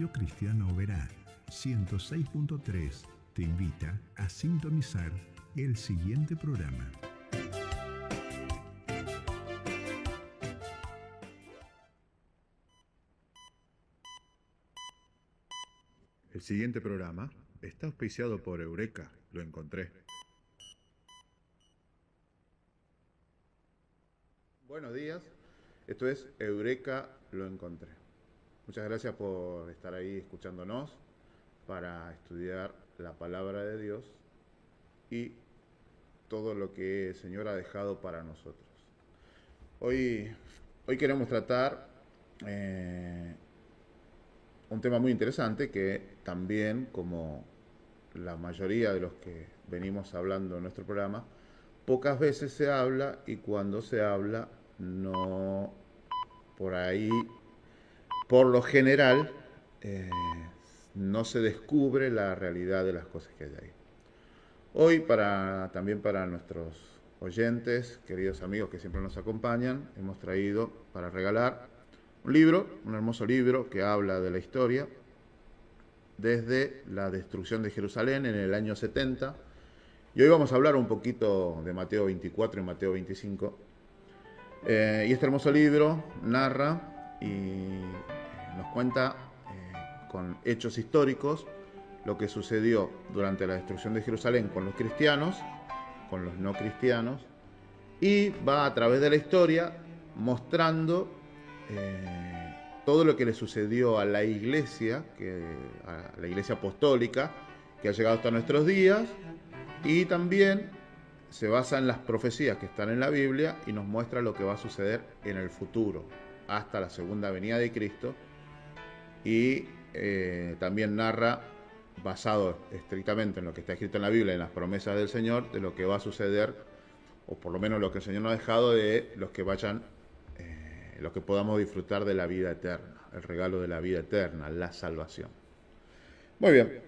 Radio Cristiano Verá 106.3 te invita a sintonizar el siguiente programa. El siguiente programa está auspiciado por Eureka, lo encontré. Buenos días, esto es Eureka, lo encontré. Muchas gracias por estar ahí escuchándonos para estudiar la palabra de Dios y todo lo que el Señor ha dejado para nosotros. Hoy queremos tratar un tema muy interesante que también, como la mayoría de los que venimos hablando en nuestro programa, pocas veces se habla, y cuando se habla, no por ahí, por lo general, no se descubre la realidad de las cosas que hay ahí. Hoy, también para nuestros oyentes, queridos amigos que siempre nos acompañan, hemos traído para regalar un libro, un hermoso libro que habla de la historia desde la destrucción de Jerusalén en el año 70. Y hoy vamos a hablar un poquito de Mateo 24 y Mateo 25. Y este hermoso libro narra y nos cuenta con hechos históricos lo que sucedió durante la destrucción de Jerusalén con los cristianos, con los no cristianos, y va a través de la historia mostrando todo lo que le sucedió a la iglesia, a la iglesia apostólica, que ha llegado hasta nuestros días, y también se basa en las profecías que están en la Biblia y nos muestra lo que va a suceder en el futuro, hasta la segunda venida de Cristo, y también narra, basado estrictamente en lo que está escrito en la Biblia, en las promesas del Señor, de lo que va a suceder, o por lo menos lo que el Señor nos ha dejado, de los que vayan, los que podamos disfrutar de la vida eterna, el regalo de la vida eterna, la salvación. Muy bien,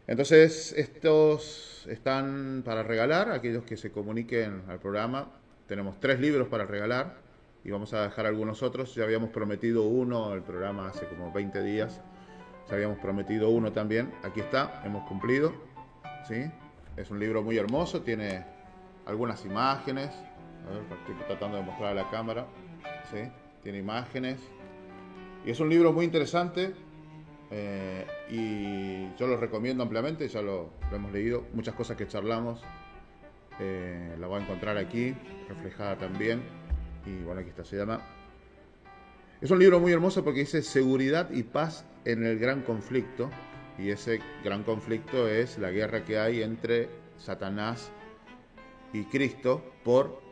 entonces estos están para regalar, aquellos que se comuniquen al programa. Tenemos 3 libros para regalar y vamos a dejar algunos otros. Ya habíamos prometido uno, el programa hace como 20 días, ya habíamos prometido uno también. Aquí está, hemos cumplido, ¿sí? Es un libro muy hermoso, tiene algunas imágenes. A ver, estoy tratando de mostrar a la cámara, ¿sí? Tiene imágenes y es un libro muy interesante, y yo lo recomiendo ampliamente. Ya lo hemos leído, muchas cosas que charlamos la va a encontrar aquí reflejada también. Y bueno, aquí está, se llama, es un libro muy hermoso porque dice seguridad y paz en el gran conflicto, y ese gran conflicto es la guerra que hay entre Satanás y Cristo por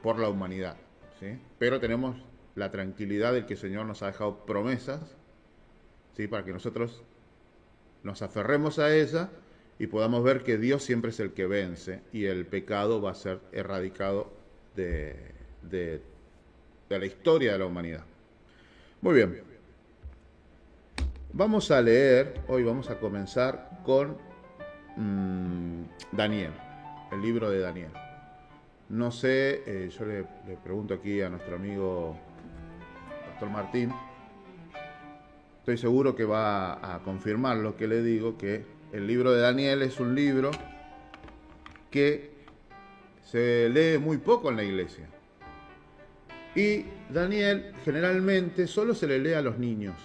la humanidad, ¿sí? Pero tenemos la tranquilidad de que el Señor nos ha dejado promesas, ¿sí? Para que nosotros nos aferremos a ella y podamos ver que Dios siempre es el que vence y el pecado va a ser erradicado de la historia de la humanidad. Muy bien. Vamos a leer, hoy vamos a comenzar con Daniel, el libro de Daniel. No sé, yo le pregunto aquí a nuestro amigo Pastor Martín, estoy seguro que va a confirmar lo que le digo, que el libro de Daniel es un libro que se lee muy poco en la iglesia. Y Daniel generalmente solo se le lee a los niños.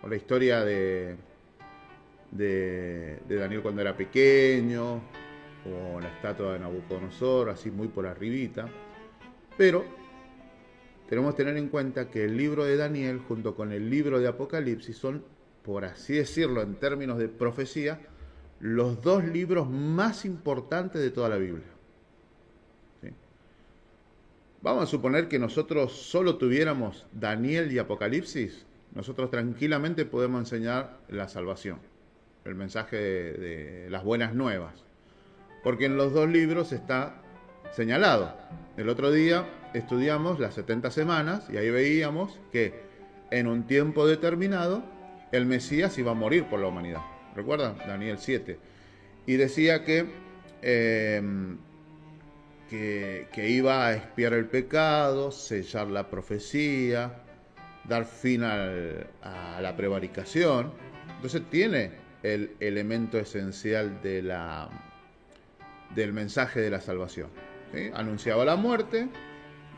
O la historia de Daniel cuando era pequeño, o la estatua de Nabucodonosor, así muy por arribita. Pero tenemos que tener en cuenta que el libro de Daniel, junto con el libro de Apocalipsis, son, por así decirlo, en términos de profecía, los 2 libros más importantes de toda la Biblia. ¿Sí? Vamos a suponer que nosotros solo tuviéramos Daniel y Apocalipsis, nosotros tranquilamente podemos enseñar la salvación, el mensaje de las buenas nuevas, porque en los 2 libros está señalado. El otro día estudiamos las 70 semanas y ahí veíamos que en un tiempo determinado el Mesías iba a morir por la humanidad. ¿Recuerdan? Daniel 7. Y decía que iba a expiar el pecado, sellar la profecía dar fin a la prevaricación. Entonces tiene el elemento esencial del mensaje de la salvación, ¿sí? Anunciaba la muerte,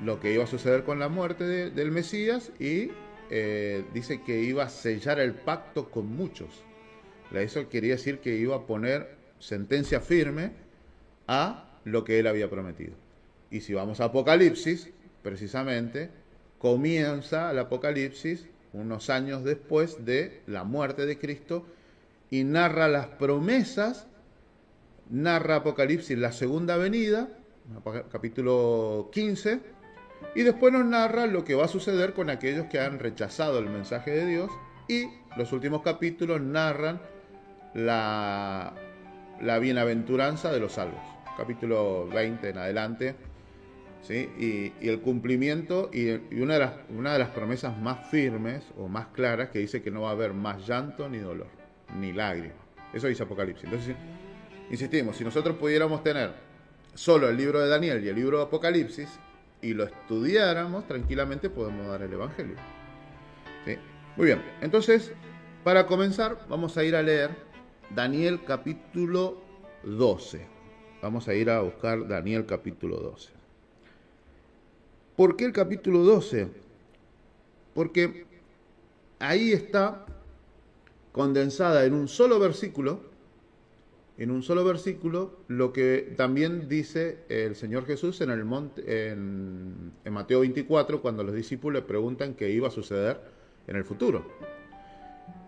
lo que iba a suceder con la muerte del Mesías, y dice que iba a sellar el pacto con muchos. Eso quería decir que iba a poner sentencia firme a lo que él había prometido. Y si vamos a Apocalipsis, precisamente, comienza el Apocalipsis unos años después de la muerte de Cristo y narra las promesas, narra Apocalipsis la segunda venida, capítulo 15, y después nos narra lo que va a suceder con aquellos que han rechazado el mensaje de Dios, y los últimos capítulos narran la bienaventuranza de los salvos, capítulo 20 en adelante, ¿sí? Y el cumplimiento y una de las promesas más firmes o más claras, que dice que no va a haber más llanto ni dolor, ni lágrimas. Eso dice Apocalipsis. Entonces, insistimos, si nosotros pudiéramos tener solo el libro de Daniel y el libro de Apocalipsis y lo estudiáramos, tranquilamente podemos dar el Evangelio, ¿sí? Muy bien, entonces, para comenzar, vamos a ir a leer Daniel capítulo 12. Vamos a ir a buscar Daniel capítulo 12. ¿Por qué el capítulo 12? Porque ahí está condensada en un solo versículo, lo que también dice el Señor Jesús en el monte, en Mateo 24, cuando los discípulos le preguntan qué iba a suceder en el futuro.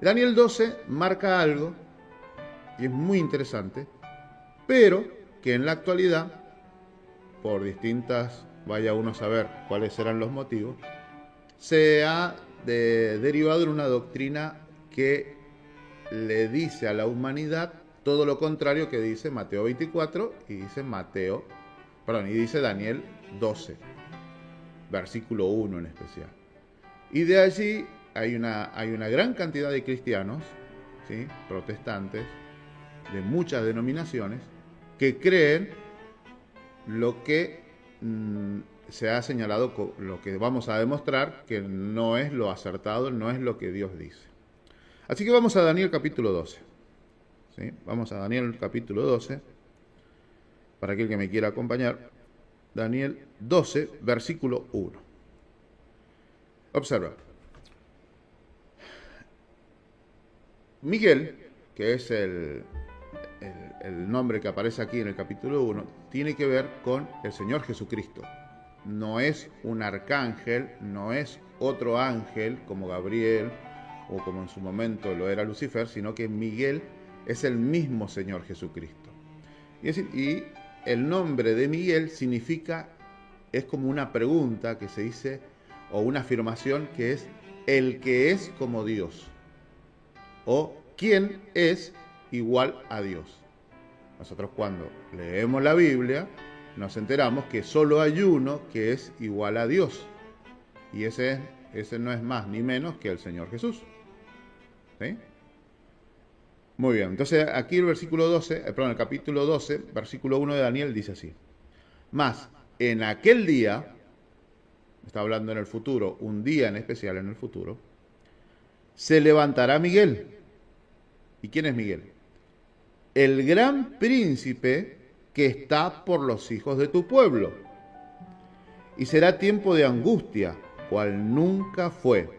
Daniel 12 marca algo, y es muy interesante, pero que en la actualidad, por distintas, vaya uno a saber cuáles serán los motivos, se ha derivado en una doctrina que le dice a la humanidad todo lo contrario que dice Mateo 24 y dice Daniel 12, versículo 1 en especial. Y de allí hay una gran cantidad de cristianos, ¿sí?, protestantes, de muchas denominaciones, que creen lo que se ha señalado, lo que vamos a demostrar, que no es lo acertado, no es lo que Dios dice. Así que vamos a Daniel capítulo 12. ¿Sí? Vamos a Daniel capítulo 12, para aquel que me quiera acompañar. Daniel 12, versículo 1. Observa. Miguel, que es el nombre que aparece aquí en el capítulo 1, tiene que ver con el Señor Jesucristo. No es un arcángel, no es otro ángel como Gabriel o como en su momento lo era Lucifer, sino que Miguel es el mismo Señor Jesucristo. Y el nombre de Miguel es como una pregunta que se dice, o una afirmación que es el que es como Dios, o quién es igual a Dios. Nosotros cuando leemos la Biblia nos enteramos que solo hay uno que es igual a Dios, y ese no es más ni menos que el Señor Jesús. ¿Sí? Muy bien, entonces aquí el el capítulo 12, versículo 1 de Daniel dice así: Mas en aquel día, está hablando en el futuro, un día en especial en el futuro, se levantará Miguel. ¿Y quién es Miguel? El gran príncipe que está por los hijos de tu pueblo. Y será tiempo de angustia, cual nunca fue,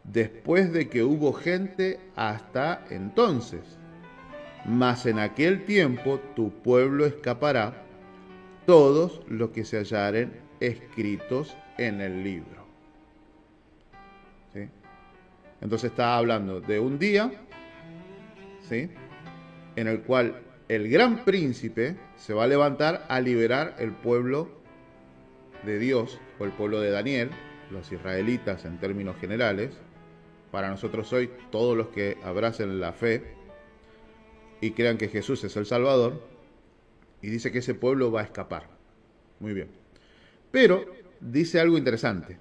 después de que hubo gente hasta entonces. Mas en aquel tiempo tu pueblo escapará, todos los que se hallaren escritos en el libro. ¿Sí? Entonces está hablando de un día, ¿sí?, en el cual el gran príncipe se va a levantar a liberar el pueblo de Dios, o el pueblo de Daniel, los israelitas en términos generales. Para nosotros hoy, todos los que abracen la fe y crean que Jesús es el Salvador, y dice que ese pueblo va a escapar. Muy bien. Pero dice algo interesante: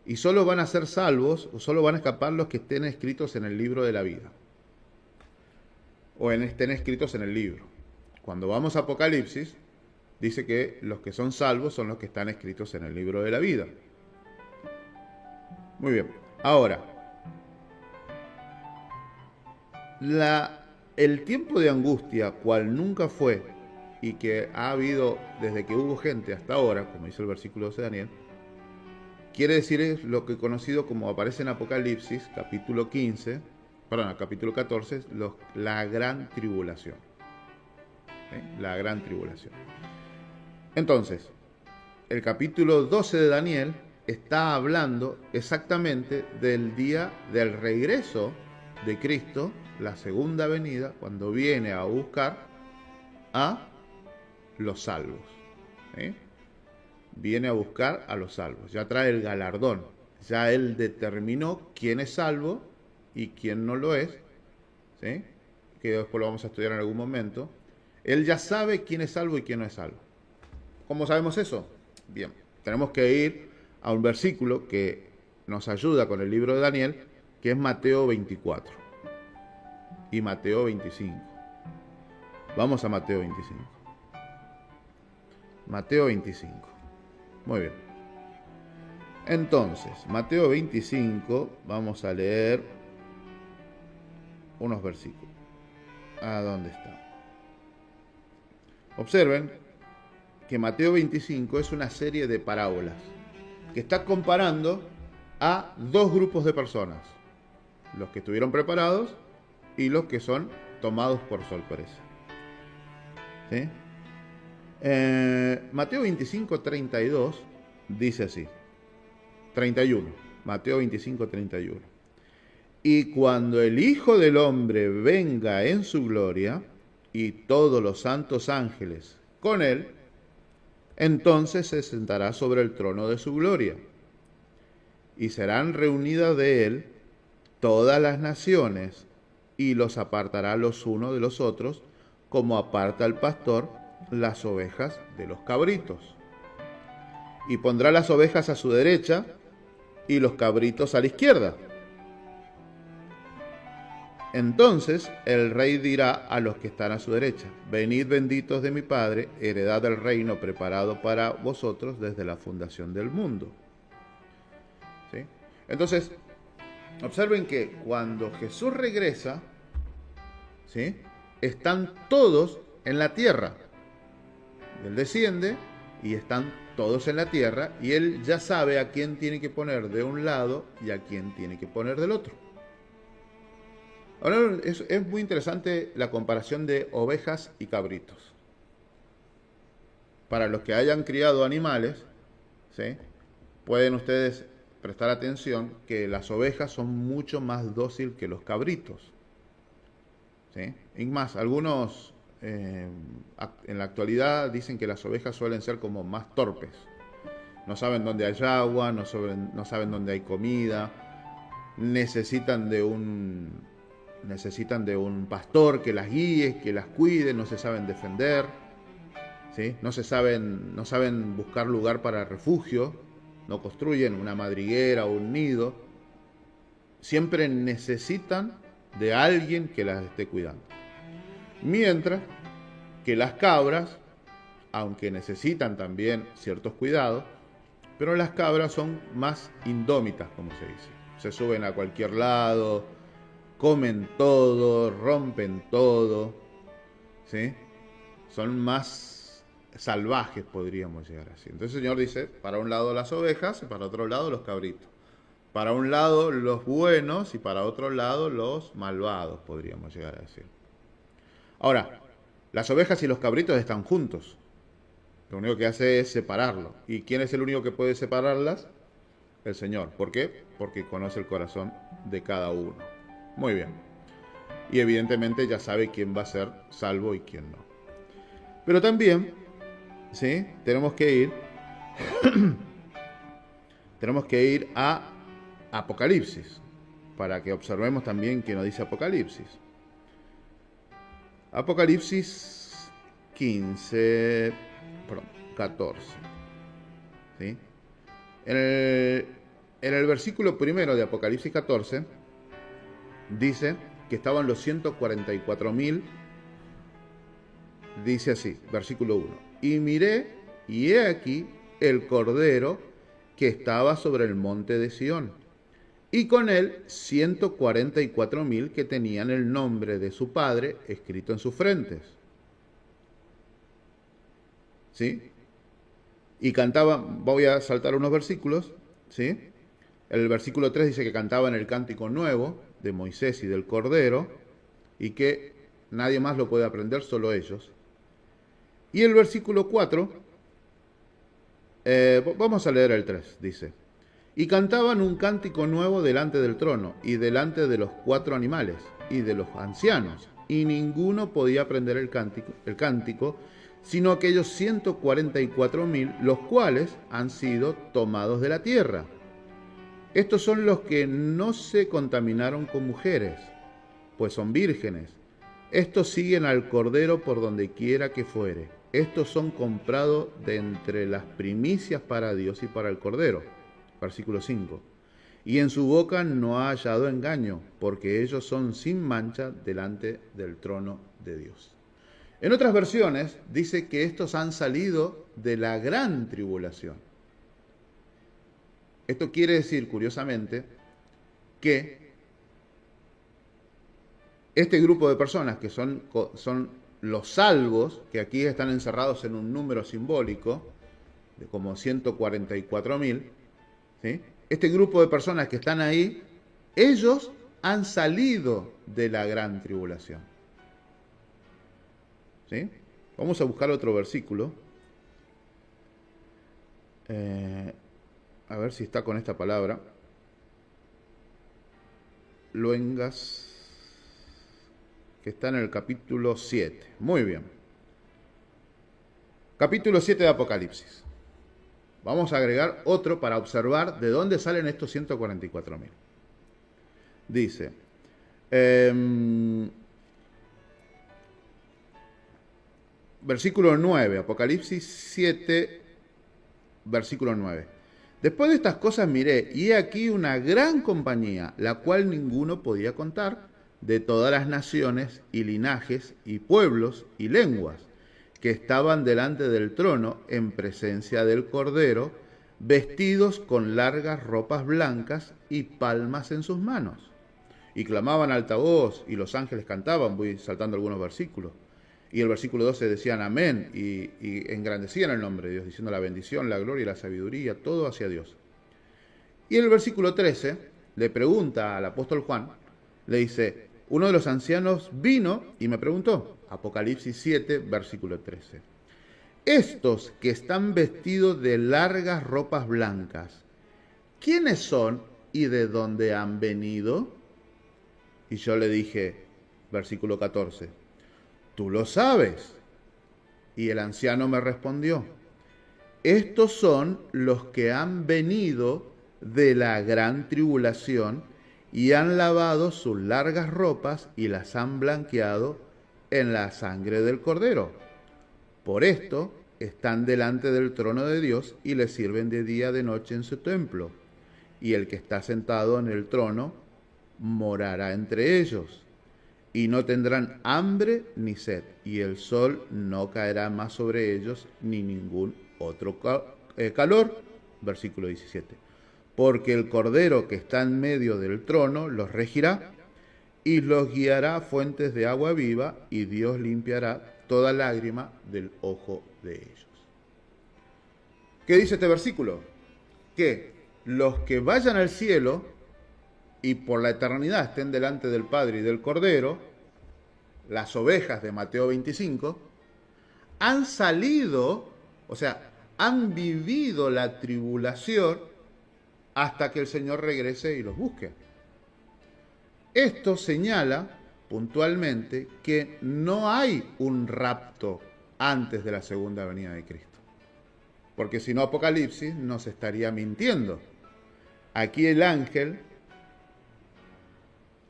y solo van a ser salvos, o solo van a escapar los que estén escritos en el libro de la vida, o estén escritos en el libro. Cuando vamos a Apocalipsis, dice que los que son salvos son los que están escritos en el libro de la vida. Muy bien. Ahora, el tiempo de angustia, cual nunca fue, y que ha habido desde que hubo gente hasta ahora, como dice el versículo 12 de Daniel, quiere decir es lo que conocido como aparece en Apocalipsis, capítulo 15, perdón, capítulo 14, la gran tribulación. La gran tribulación. Entonces, el capítulo 12 de Daniel está hablando exactamente del día del regreso de Cristo, la segunda venida, cuando viene a buscar a los salvos. Viene a buscar a los salvos, ya trae el galardón, ya él determinó quién es salvo y quién no lo es, ¿sí? Que después lo vamos a estudiar en algún momento. Él ya sabe quién es salvo y quién no es salvo. ¿Cómo sabemos eso? Bien, tenemos que ir a un versículo que nos ayuda con el libro de Daniel, que es Mateo 24 y Mateo 25. Vamos a Mateo 25. Mateo 25. Muy bien. Entonces, Mateo 25, vamos a leer unos versículos. ¿A dónde está? Observen que Mateo 25 es una serie de parábolas que está comparando a dos grupos de personas, los que estuvieron preparados y los que son tomados por sorpresa. ¿Sí? Mateo 25, 32 dice así, 31, Mateo 25, 31. Y cuando el Hijo del Hombre venga en su gloria y todos los santos ángeles con él, entonces se sentará sobre el trono de su gloria y serán reunidas de él todas las naciones y los apartará los unos de los otros como aparta el pastor las ovejas de los cabritos. Y pondrá las ovejas a su derecha y los cabritos a la izquierda. Entonces el rey dirá a los que están a su derecha: venid benditos de mi Padre, heredad del reino preparado para vosotros desde la fundación del mundo. ¿Sí? Entonces, observen que cuando Jesús regresa, ¿sí?, están todos en la tierra. Él desciende y están todos en la tierra y él ya sabe a quién tiene que poner de un lado y a quién tiene que poner del otro. Ahora es muy interesante la comparación de ovejas y cabritos. Para los que hayan criado animales, ¿sí?, pueden ustedes prestar atención que las ovejas son mucho más dóciles que los cabritos. ¿Sí? Y más, algunos en la actualidad dicen que las ovejas suelen ser como más torpes. No saben dónde hay agua, no saben dónde hay comida, necesitan de un pastor que las guíe, que las cuide, no se saben defender, ¿sí? No saben buscar lugar para refugio, no construyen una madriguera o un nido, siempre necesitan de alguien que las esté cuidando. Mientras que las cabras, aunque necesitan también ciertos cuidados, pero las cabras son más indómitas, como se dice. Se suben a cualquier lado, comen todo, rompen todo, ¿sí? Son más salvajes, podríamos llegar a decir. Entonces el Señor dice, para un lado las ovejas y para otro lado los cabritos. Para un lado los buenos y para otro lado los malvados, podríamos llegar a decir. Ahora, las ovejas y los cabritos están juntos. Lo único que hace es separarlo. ¿Y quién es el único que puede separarlas? El Señor. ¿Por qué? Porque conoce el corazón de cada uno. Muy bien. Y evidentemente ya sabe quién va a ser salvo y quién no. Pero también, ¿sí?, tenemos que ir a Apocalipsis, para que observemos también qué nos dice Apocalipsis. Apocalipsis 14. ¿Sí? En el versículo primero de Apocalipsis 14 dice que estaban los 144.000. Dice así, versículo 1. Y miré, y he aquí el Cordero que estaba sobre el monte de Sión, y con él 144.000 que tenían el nombre de su padre escrito en sus frentes. ¿Sí? Y cantaban, voy a saltar unos versículos, ¿sí? El versículo 3 dice que cantaban el cántico nuevo de Moisés y del Cordero, y que nadie más lo puede aprender, solo ellos. Y el versículo 4, vamos a leer el 3, dice: y cantaban un cántico nuevo delante del trono, y delante de los 4 animales, y de los ancianos, y ninguno podía aprender el cántico, sino aquellos 144.000, los cuales han sido tomados de la tierra. Estos son los que no se contaminaron con mujeres, pues son vírgenes. Estos siguen al Cordero por donde quiera que fuere. Estos son comprados de entre las primicias para Dios y para el Cordero. Versículo 5. Y en su boca no ha hallado engaño, porque ellos son sin mancha delante del trono de Dios. En otras versiones dice que estos han salido de la gran tribulación. Esto quiere decir, curiosamente, que este grupo de personas que son los salvos, que aquí están encerrados en un número simbólico de como 144.000, ¿sí? Este grupo de personas que están ahí, ellos han salido de la gran tribulación. ¿Sí? Vamos a buscar otro versículo. A ver si está con esta palabra. Luengas, que está en el capítulo 7. Muy bien. Capítulo 7 de Apocalipsis. Vamos a agregar otro para observar de dónde salen estos 144.000. Dice, versículo 9, Apocalipsis 7, versículo 9. Después de estas cosas miré, y he aquí una gran compañía, la cual ninguno podía contar, de todas las naciones y linajes y pueblos y lenguas, que estaban delante del trono en presencia del Cordero, vestidos con largas ropas blancas y palmas en sus manos. Y clamaban a alta voz, y los ángeles cantaban, voy saltando algunos versículos. Y el versículo 12 decían amén, y engrandecían el nombre de Dios, diciendo la bendición, la gloria y la sabiduría, todo hacia Dios. Y el versículo 13 le pregunta al apóstol Juan, le dice, uno de los ancianos vino y me preguntó, Apocalipsis 7, versículo 13, estos que están vestidos de largas ropas blancas, ¿quiénes son y de dónde han venido? Y yo le dije, versículo 14, tú lo sabes. Y el anciano me respondió, estos son los que han venido de la gran tribulación y han lavado sus largas ropas y las han blanqueado en la sangre del Cordero. Por esto están delante del trono de Dios y le sirven de día y de noche en su templo. Y el que está sentado en el trono morará entre ellos. Y no tendrán hambre ni sed, y el sol no caerá más sobre ellos, ni ningún otro calor. Versículo 17. Porque el Cordero que está en medio del trono los regirá, y los guiará a fuentes de agua viva, y Dios limpiará toda lágrima del ojo de ellos. ¿Qué dice este versículo? Que los que vayan al cielo y por la eternidad estén delante del Padre y del Cordero, las ovejas de Mateo 25, han salido, o sea, han vivido la tribulación hasta que el Señor regrese y los busque. Esto señala puntualmente que no hay un rapto antes de la segunda venida de Cristo. Porque si no, Apocalipsis nos estaría mintiendo. Aquí el ángel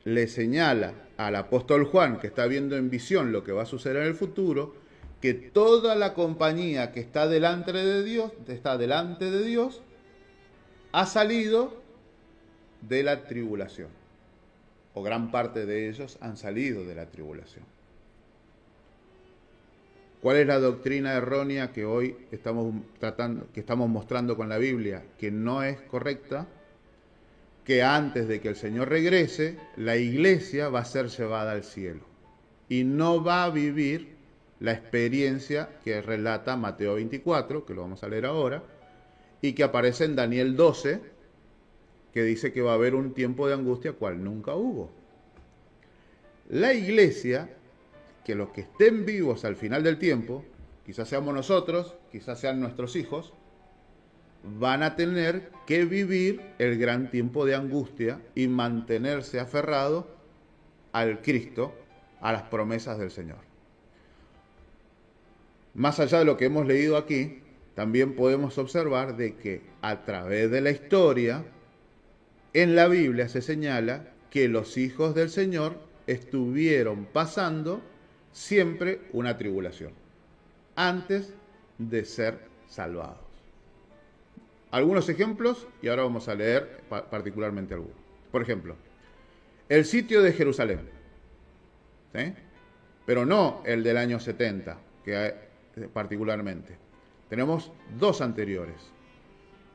le señala al apóstol Juan, que está viendo en visión lo que va a suceder en el futuro, que toda la compañía que está delante de Dios, ha salido de la tribulación. O gran parte de ellos han salido de la tribulación. ¿Cuál es la doctrina errónea que hoy estamos mostrando con la Biblia, que no es correcta? que antes de que el Señor regrese, la iglesia va a ser llevada al cielo y no va a vivir la experiencia que relata Mateo 24, que lo vamos a leer ahora, y que aparece en Daniel 12, que dice que va a haber un tiempo de angustia cual nunca hubo. La iglesia, que los que estén vivos al final del tiempo, quizás seamos nosotros, quizás sean nuestros hijos, van a tener que vivir el gran tiempo de angustia y mantenerse aferrados al Cristo, a las promesas del Señor. Más allá de lo que hemos leído aquí, también podemos observar de que a través de la historia, en la Biblia se señala que los hijos del Señor estuvieron pasando siempre una tribulación, antes de ser salvados. Algunos ejemplos, y ahora vamos a leer particularmente algunos. Por ejemplo, el sitio de Jerusalén, ¿sí? Pero no el del año 70, particularmente. Tenemos dos anteriores.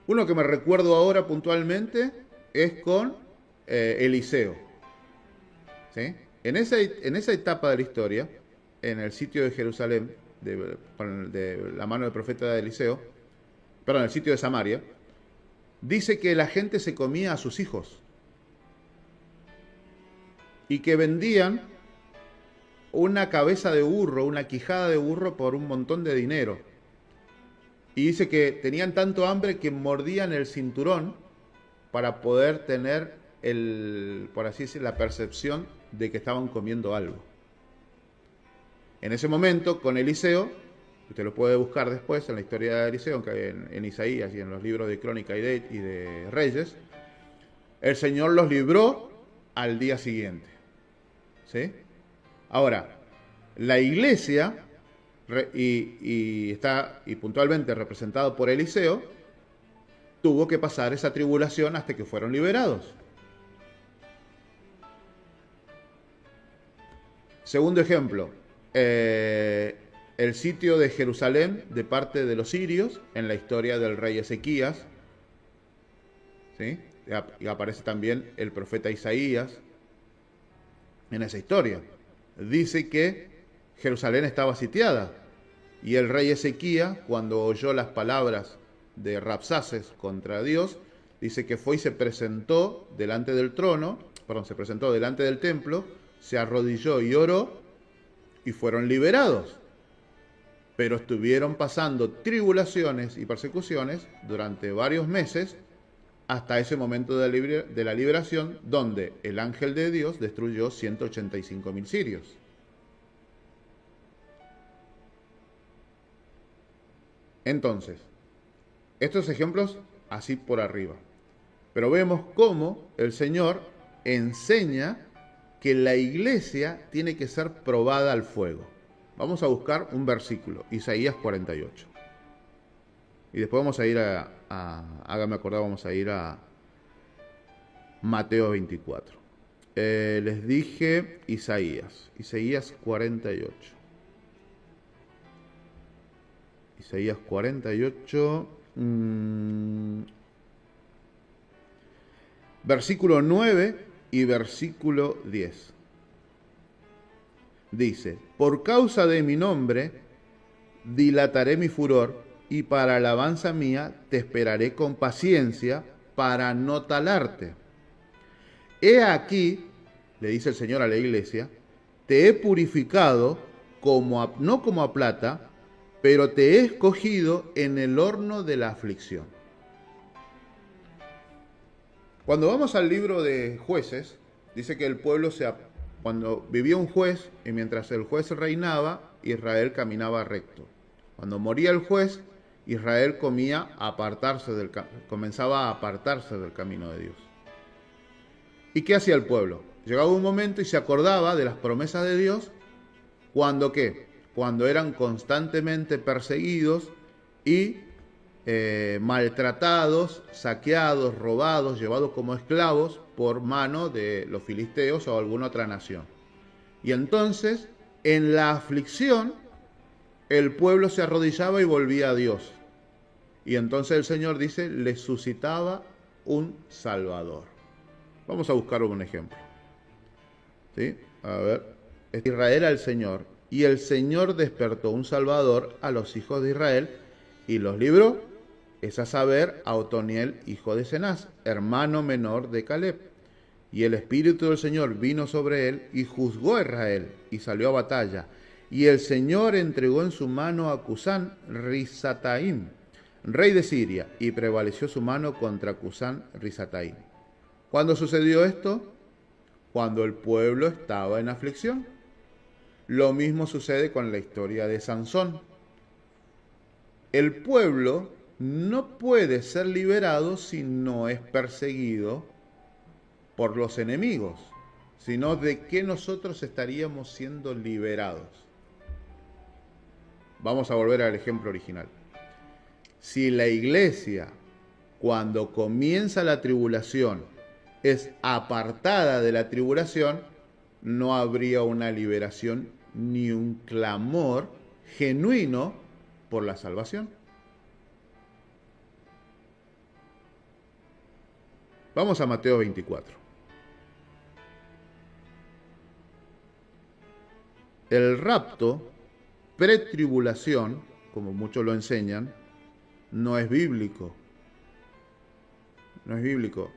Uno que me recuerdo ahora puntualmente es con Eliseo, ¿sí? En esa etapa de la historia, en el sitio de Jerusalén, de la mano del profeta Eliseo, perdón, el sitio de Samaria, dice que la gente se comía a sus hijos y que vendían una cabeza de burro, una quijada de burro por un montón de dinero. Y dice que tenían tanto hambre que mordían el cinturón para poder tener por así decir, la percepción de que estaban comiendo algo. En ese momento, con Eliseo, usted lo puede buscar después en la historia de Eliseo, en Isaías y en los libros de Crónica y de Reyes, el Señor los libró al día siguiente, ¿sí? Ahora, la iglesia, y puntualmente representado por Eliseo, tuvo que pasar esa tribulación hasta que fueron liberados. Segundo ejemplo, el sitio de Jerusalén de parte de los sirios en la historia del rey Ezequías, ¿sí? Y aparece también el profeta Isaías en esa historia. Dice que Jerusalén estaba sitiada y el rey Ezequías, cuando oyó las palabras de Rabsaces contra Dios, dice que fue y se presentó delante del templo, se arrodilló y oró y fueron liberados. Pero estuvieron pasando tribulaciones y persecuciones durante varios meses hasta ese momento de la liberación, donde el ángel de Dios destruyó 185.000 sirios. Entonces, estos ejemplos así por arriba. Pero vemos cómo el Señor enseña que la iglesia tiene que ser probada al fuego. Vamos a buscar un versículo, Isaías 48. Y después vamos a ir hágame acordar, vamos a ir a Mateo 24. Les dije Isaías 48. Isaías 48, versículo 9 y versículo 10. Dice: por causa de mi nombre dilataré mi furor, y para alabanza mía te esperaré con paciencia, para no talarte. He aquí, le dice el Señor a la iglesia, te he purificado no como a plata, pero te he escogido en el horno de la aflicción. Cuando vamos al libro de Jueces, dice que el pueblo cuando vivía un juez, y mientras el juez reinaba, Israel caminaba recto. Cuando moría el juez, Israel comenzaba a apartarse del camino de Dios. ¿Y qué hacía el pueblo? Llegaba un momento y se acordaba de las promesas de Dios. ¿Cuándo qué? Cuando eran constantemente perseguidos y maltratados, saqueados, robados, llevados como esclavos por mano de los filisteos o alguna otra nación. Y entonces, en la aflicción, el pueblo se arrodillaba y volvía a Dios. Y entonces el Señor dice, les suscitaba un Salvador. Vamos a buscar un ejemplo. ¿Sí? A ver. Israel al Señor, y el Señor despertó un Salvador a los hijos de Israel y los libró, es a saber, a Otoniel, hijo de Cenaz, hermano menor de Caleb. Y el Espíritu del Señor vino sobre él y juzgó a Israel y salió a batalla. Y el Señor entregó en su mano a Cusán Risataim, rey de Siria, y prevaleció su mano contra Cusán Risataim. ¿Cuándo sucedió esto? Cuando el pueblo estaba en aflicción. Lo mismo sucede con la historia de Sansón. El pueblo no puede ser liberado si no es perseguido por los enemigos, sino de que nosotros estaríamos siendo liberados. Vamos a volver al ejemplo original. Si la iglesia, cuando comienza la tribulación, es apartada de la tribulación, no habría una liberación ni un clamor genuino por la salvación. Vamos a Mateo 24. El rapto, pretribulación, como muchos lo enseñan, no es bíblico. No es bíblico.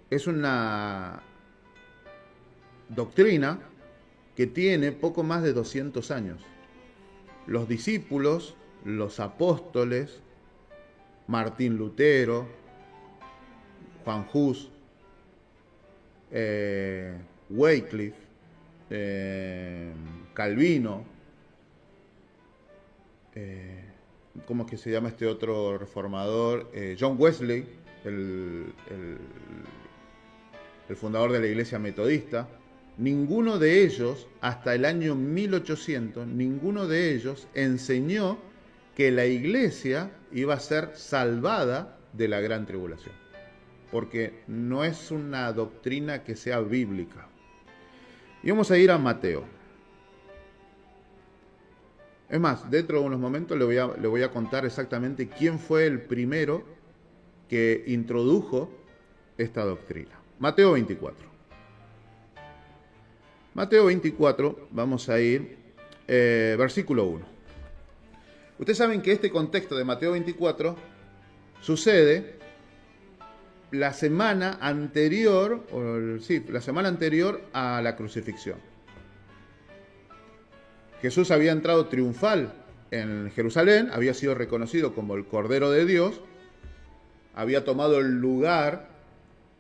Es una doctrina que tiene poco más de 200 años. Los discípulos, los apóstoles, Martín Lutero, Juan Hus, Wycliffe, Calvino, ¿cómo es que se llama este otro reformador? John Wesley, el fundador de la Iglesia Metodista. Ninguno de ellos, hasta el año 1800, ninguno de ellos enseñó que la Iglesia iba a ser salvada de la gran tribulación, porque no es una doctrina que sea bíblica. Y vamos a ir a Mateo. Es más, dentro de unos momentos le voy a contar exactamente quién fue el primero que introdujo esta doctrina. Mateo 24. Mateo 24, vamos a ir, versículo 1. Ustedes saben que este contexto de Mateo 24 sucede la semana anterior, la semana anterior a la crucifixión. Jesús había entrado triunfal en Jerusalén, había sido reconocido como el Cordero de Dios, había tomado el lugar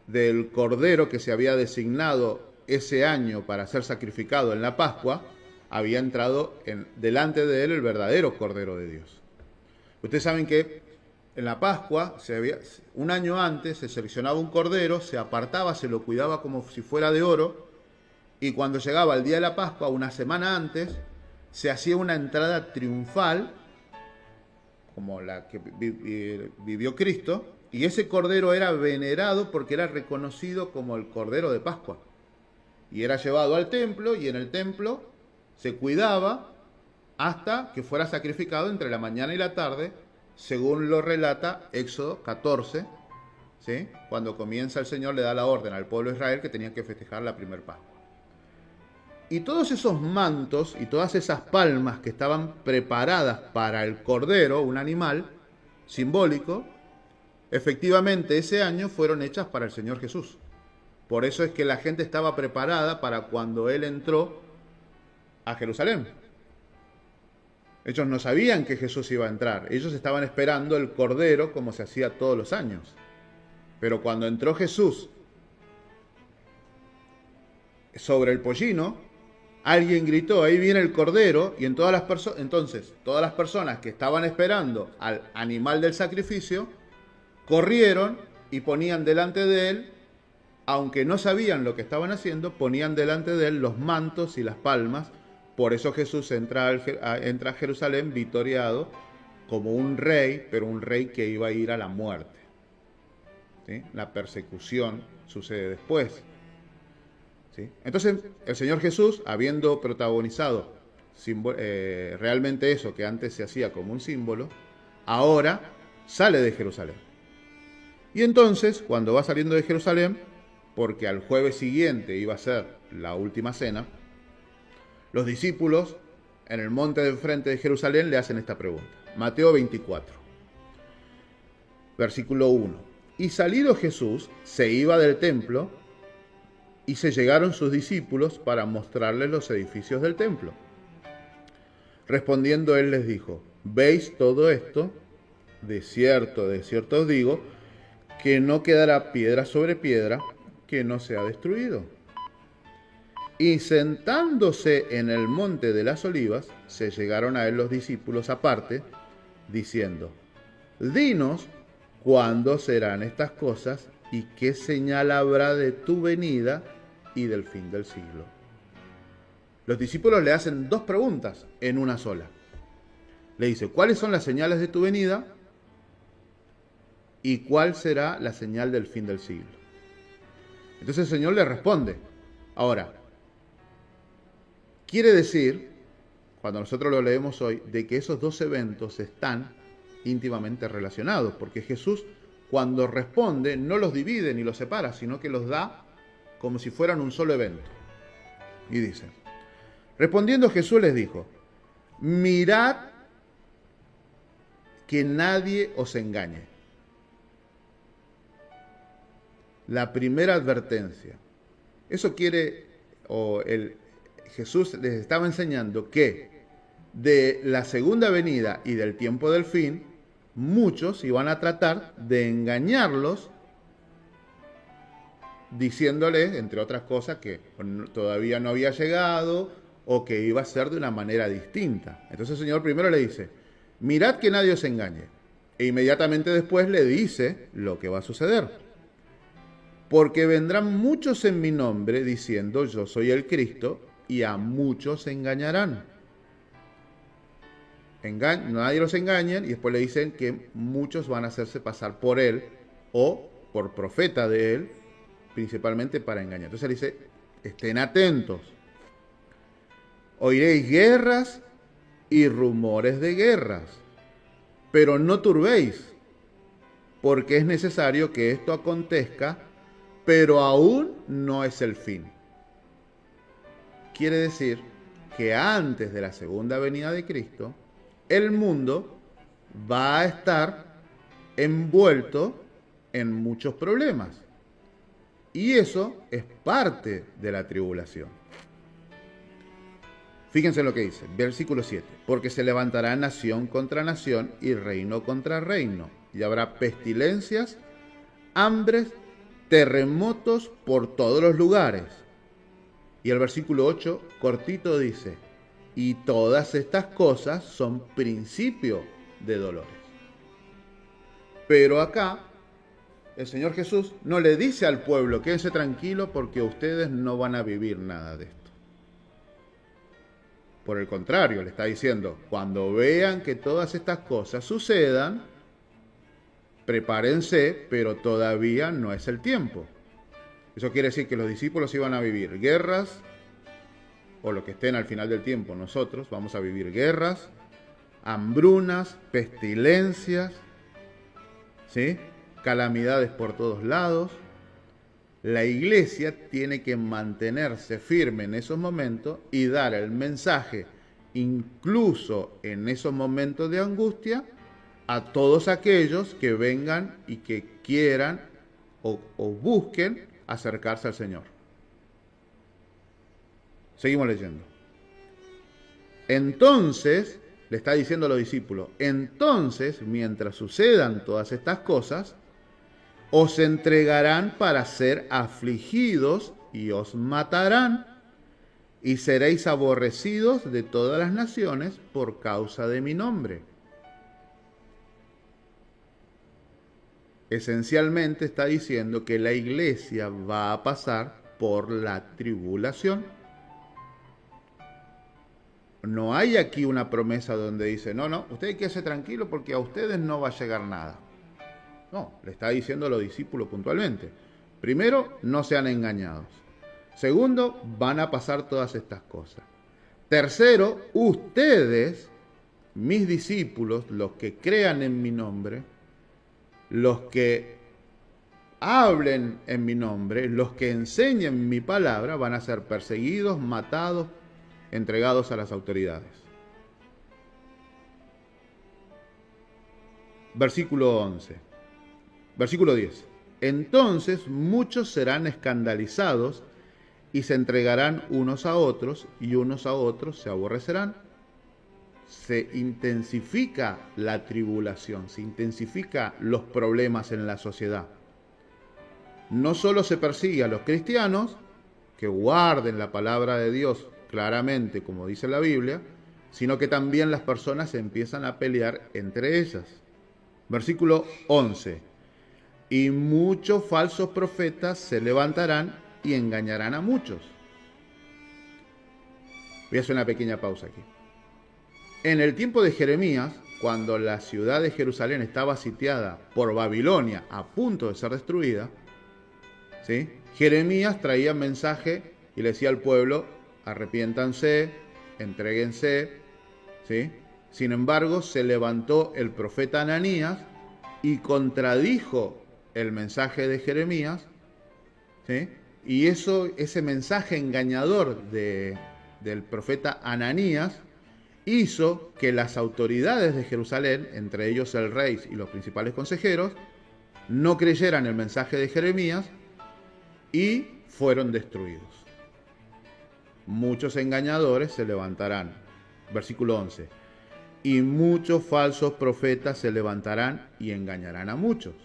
del Cordero que se había designado ese año para ser sacrificado en la Pascua. Había entrado delante de él el verdadero Cordero de Dios. Ustedes saben que en la Pascua, un año antes, se seleccionaba un cordero, se apartaba, se lo cuidaba como si fuera de oro, y cuando llegaba el día de la Pascua, una semana antes, se hacía una entrada triunfal, como la que vivió Cristo, y ese cordero era venerado porque era reconocido como el Cordero de Pascua. Y era llevado al templo, y en el templo se cuidaba hasta que fuera sacrificado entre la mañana y la tarde, según lo relata Éxodo 14, ¿sí? Cuando comienza el Señor le da la orden al pueblo de Israel que tenían que festejar la primer Pascua. Y todos esos mantos y todas esas palmas que estaban preparadas para el cordero, un animal simbólico, efectivamente ese año fueron hechas para el Señor Jesús. Por eso es que la gente estaba preparada para cuando Él entró a Jerusalén. Ellos no sabían que Jesús iba a entrar. Ellos estaban esperando el Cordero como se hacía todos los años. Pero cuando entró Jesús sobre el pollino, alguien gritó, ahí viene el Cordero, y entonces todas las personas que estaban esperando al animal del sacrificio, corrieron y ponían delante de él, aunque no sabían lo que estaban haciendo, ponían delante de él los mantos y las palmas. Por eso Jesús entra a Jerusalén victoriado como un rey, pero un rey que iba a ir a la muerte. ¿Sí? La persecución sucede después. ¿Sí? Entonces, el Señor Jesús, habiendo protagonizado realmente eso que antes se hacía como un símbolo, ahora sale de Jerusalén. Y entonces, cuando va saliendo de Jerusalén, porque al jueves siguiente iba a ser la última cena, los discípulos en el monte de enfrente de Jerusalén le hacen esta pregunta. Mateo 24, versículo 1. Y salido Jesús, se iba del templo, y se llegaron sus discípulos para mostrarles los edificios del templo. Respondiendo él les dijo, ¿veis todo esto? De cierto os digo, que no quedará piedra sobre piedra que no sea destruido. Y sentándose en el monte de las olivas, se llegaron a él los discípulos aparte, diciendo, dinos cuándo serán estas cosas y qué señal habrá de tu venida y del fin del siglo. Los discípulos le hacen dos preguntas en una sola. Le dice, ¿cuáles son las señales de tu venida? ¿Y cuál será la señal del fin del siglo? Entonces el Señor le responde. Ahora, quiere decir, cuando nosotros lo leemos hoy, de que esos dos eventos están íntimamente relacionados, porque Jesús, cuando responde, no los divide ni los separa, sino que los da como si fueran un solo evento. Y dice, respondiendo Jesús les dijo, mirad que nadie os engañe. La primera advertencia. Eso Jesús les estaba enseñando que de la segunda venida y del tiempo del fin, muchos iban a tratar de engañarlos, diciéndoles, entre otras cosas, que todavía no había llegado o que iba a ser de una manera distinta. Entonces el Señor primero le dice, mirad que nadie os engañe. E inmediatamente después le dice lo que va a suceder. Porque vendrán muchos en mi nombre diciendo, yo soy el Cristo, y a muchos engañarán. Nadie los engaña, y después le dicen que muchos van a hacerse pasar por él o por profeta de él, principalmente para engañar. Entonces le dice, estén atentos. Oiréis guerras y rumores de guerras, pero no turbéis, porque es necesario que esto acontezca, pero aún no es el fin. Quiere decir que antes de la segunda venida de Cristo, el mundo va a estar envuelto en muchos problemas. Y eso es parte de la tribulación. Fíjense lo que dice, versículo 7. Porque se levantará nación contra nación y reino contra reino. Y habrá pestilencias, hambres, terremotos por todos los lugares. Y el versículo 8, cortito, dice, y todas estas cosas son principio de dolores. Pero acá, el Señor Jesús no le dice al pueblo, quédense tranquilo porque ustedes no van a vivir nada de esto. Por el contrario, le está diciendo, cuando vean que todas estas cosas sucedan, prepárense, pero todavía no es el tiempo. Eso quiere decir que los discípulos iban a vivir guerras, o lo que estén al final del tiempo, nosotros vamos a vivir guerras, hambrunas, pestilencias, ¿sí? Calamidades por todos lados. La iglesia tiene que mantenerse firme en esos momentos y dar el mensaje, incluso en esos momentos de angustia, a todos aquellos que vengan y que quieran o busquen acercarse al Señor. Seguimos leyendo. Entonces, le está diciendo a los discípulos, entonces, mientras sucedan todas estas cosas, os entregarán para ser afligidos y os matarán, y seréis aborrecidos de todas las naciones por causa de mi nombre. Esencialmente está diciendo que la iglesia va a pasar por la tribulación. No hay aquí una promesa donde dice, no, ustedes quédense tranquilos porque a ustedes no va a llegar nada. No, le está diciendo a los discípulos puntualmente. Primero, no sean engañados. Segundo, van a pasar todas estas cosas. Tercero, ustedes, mis discípulos, los que crean en mi nombre, los que hablen en mi nombre, los que enseñen mi palabra, van a ser perseguidos, matados, entregados a las autoridades. Versículo 11. Versículo 10. Entonces muchos serán escandalizados y se entregarán unos a otros y unos a otros se aborrecerán. Se intensifica la tribulación, se intensifican los problemas en la sociedad. No solo se persigue a los cristianos, que guarden la palabra de Dios claramente, como dice la Biblia, sino que también las personas empiezan a pelear entre ellas. Versículo 11. Y muchos falsos profetas se levantarán y engañarán a muchos. Voy a hacer una pequeña pausa aquí. En el tiempo de Jeremías, cuando la ciudad de Jerusalén estaba sitiada por Babilonia a punto de ser destruida, ¿sí? Jeremías traía mensaje y le decía al pueblo: arrepiéntanse, entréguense, ¿sí? Sin embargo, se levantó el profeta Ananías y contradijo el mensaje de Jeremías, ¿sí? Y ese mensaje engañador del profeta Ananías hizo que las autoridades de Jerusalén, entre ellos el rey y los principales consejeros, no creyeran el mensaje de Jeremías y fueron destruidos. Muchos engañadores se levantarán. Versículo 11. Y muchos falsos profetas se levantarán y engañarán a muchos.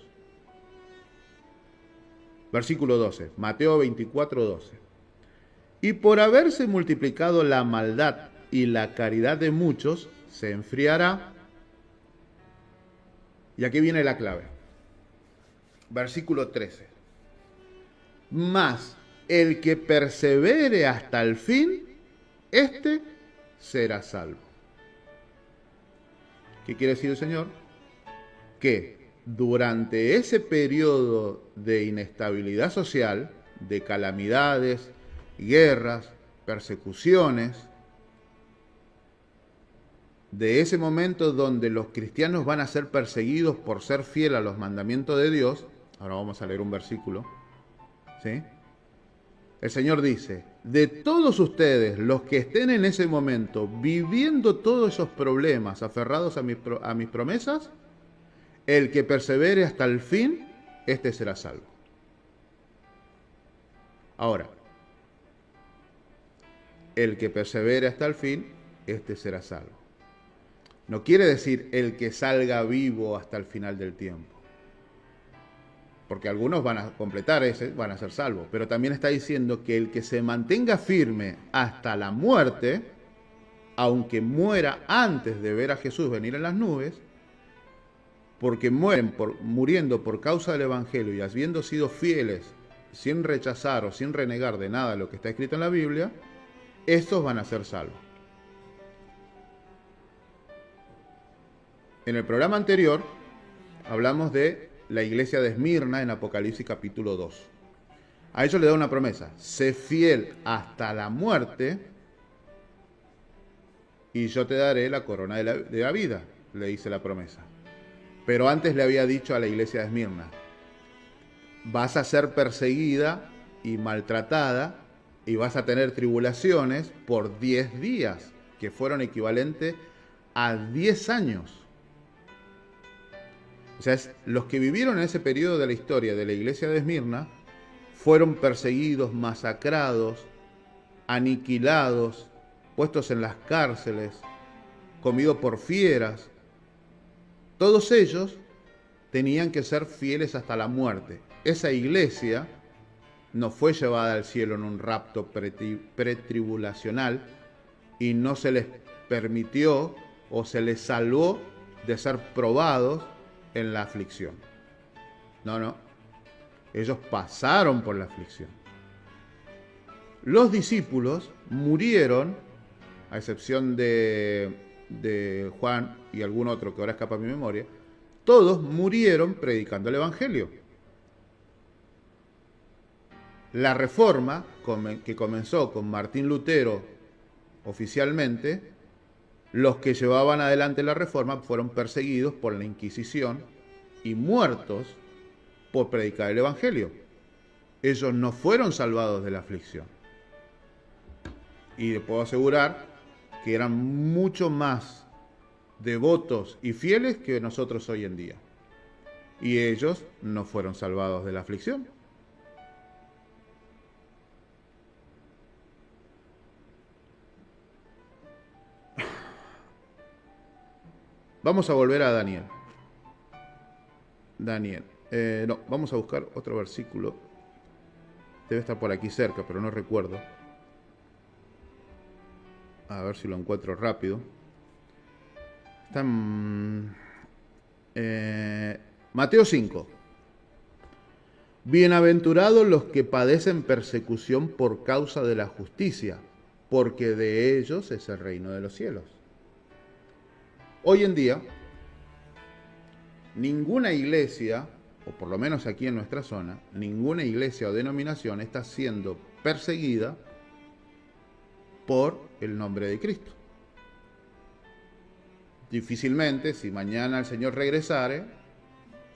Versículo 12. Mateo 24, 12. Y por haberse multiplicado la maldad y la caridad de muchos, se enfriará. Y aquí viene la clave. Versículo 13. Mas el que persevere hasta el fin, éste será salvo. ¿Qué quiere decir el Señor? Que durante ese periodo de inestabilidad social, de calamidades, guerras, persecuciones, de ese momento donde los cristianos van a ser perseguidos por ser fiel a los mandamientos de Dios, ahora vamos a leer un versículo, ¿sí? El Señor dice: de todos ustedes, los que estén en ese momento viviendo todos esos problemas, aferrados a mis promesas, el que persevere hasta el fin, este será salvo. Ahora, el que persevere hasta el fin, este será salvo. No quiere decir el que salga vivo hasta el final del tiempo, porque algunos van a completar ese, van a ser salvos, pero también está diciendo que el que se mantenga firme hasta la muerte, aunque muera antes de ver a Jesús venir en las nubes, porque muriendo por causa del Evangelio y habiendo sido fieles, sin rechazar o sin renegar de nada lo que está escrito en la Biblia, estos van a ser salvos. En el programa anterior hablamos de la iglesia de Esmirna en Apocalipsis capítulo 2. A ellos le da una promesa: sé fiel hasta la muerte y yo te daré la corona de la vida, le dice la promesa. Pero antes le había dicho a la iglesia de Esmirna: vas a ser perseguida y maltratada y vas a tener tribulaciones por 10 días, que fueron equivalentes a 10 años. O sea, los que vivieron en ese periodo de la historia de la iglesia de Esmirna fueron perseguidos, masacrados, aniquilados, puestos en las cárceles, comidos por fieras. Todos ellos tenían que ser fieles hasta la muerte. Esa iglesia no fue llevada al cielo en un rapto pretribulacional y no se les permitió o se les salvó de ser probados en la aflicción. No. Ellos pasaron por la aflicción. Los discípulos murieron, a excepción de Juan y algún otro que ahora escapa a mi memoria, todos murieron predicando el Evangelio. La Reforma, que comenzó con Martín Lutero oficialmente, los que llevaban adelante la Reforma fueron perseguidos por la Inquisición y muertos por predicar el Evangelio. Ellos no fueron salvados de la aflicción. Y le puedo asegurar que eran mucho más devotos y fieles que nosotros hoy en día. Y ellos no fueron salvados de la aflicción. Vamos a volver a Daniel. No, vamos a buscar otro versículo. Debe estar por aquí cerca, pero no recuerdo. A ver si lo encuentro rápido. Está en Mateo 5. Bienaventurados los que padecen persecución por causa de la justicia, porque de ellos es el reino de los cielos. Hoy en día, ninguna iglesia, o por lo menos aquí en nuestra zona, ninguna iglesia o denominación está siendo perseguida por el nombre de Cristo. Difícilmente, si mañana el Señor regresare,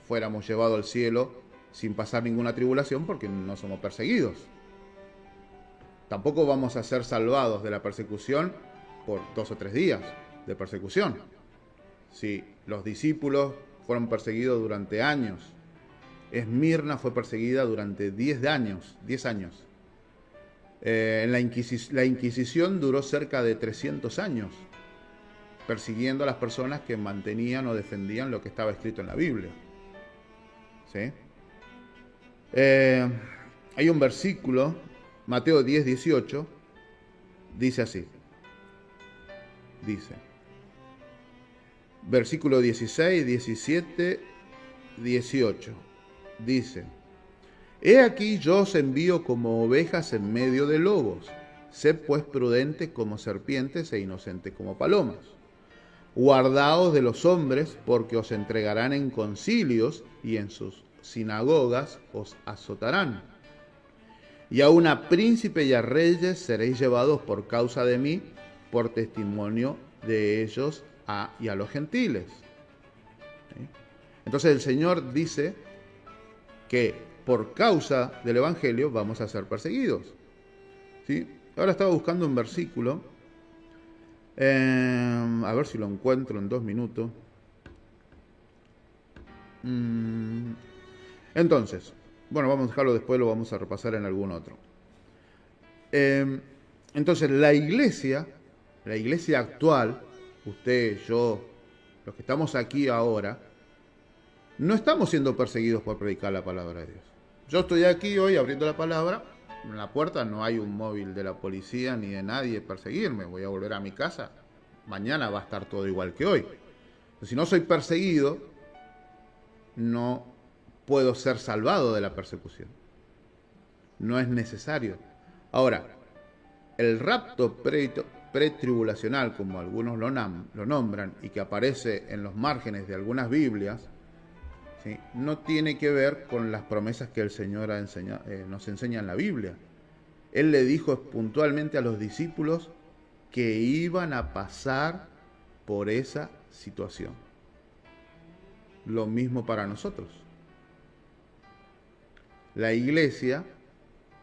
fuéramos llevados al cielo sin pasar ninguna tribulación porque no somos perseguidos. Tampoco vamos a ser salvados de la persecución por 2 o 3 días de persecución. Si los discípulos fueron perseguidos durante años, Esmirna fue perseguida durante 10 años. La Inquisición duró cerca de 300 años, persiguiendo a las personas que mantenían o defendían lo que estaba escrito en la Biblia. ¿Sí? Hay un versículo, Mateo 10, 18, dice así. Dice, versículo 16, 17, 18. Dice, he aquí yo os envío como ovejas en medio de lobos. Sed pues prudentes como serpientes e inocentes como palomas. Guardaos de los hombres, porque os entregarán en concilios y en sus sinagogas os azotarán. Y aun a príncipes y a reyes seréis llevados por causa de mí, por testimonio de ellos y a los gentiles. ¿Sí? Entonces el Señor dice que por causa del Evangelio vamos a ser perseguidos. ¿Sí? Ahora estaba buscando un versículo, a ver si lo encuentro en 2 minutos. Entonces, bueno, vamos a dejarlo después, lo vamos a repasar en algún otro. Entonces, la iglesia actual, usted, yo, los que estamos aquí ahora, no estamos siendo perseguidos por predicar la palabra de Dios. Yo estoy aquí hoy abriendo la palabra, en la puerta no hay un móvil de la policía ni de nadie perseguirme, voy a volver a mi casa, mañana va a estar todo igual que hoy. Si no soy perseguido, no puedo ser salvado de la persecución. No es necesario. Ahora, el rapto pretribulacional, como algunos lo nombran, y que aparece en los márgenes de algunas Biblias, ¿sí?, no tiene que ver con las promesas que el Señor nos enseña en la Biblia. Él le dijo puntualmente a los discípulos que iban a pasar por esa situación. Lo mismo para nosotros. La iglesia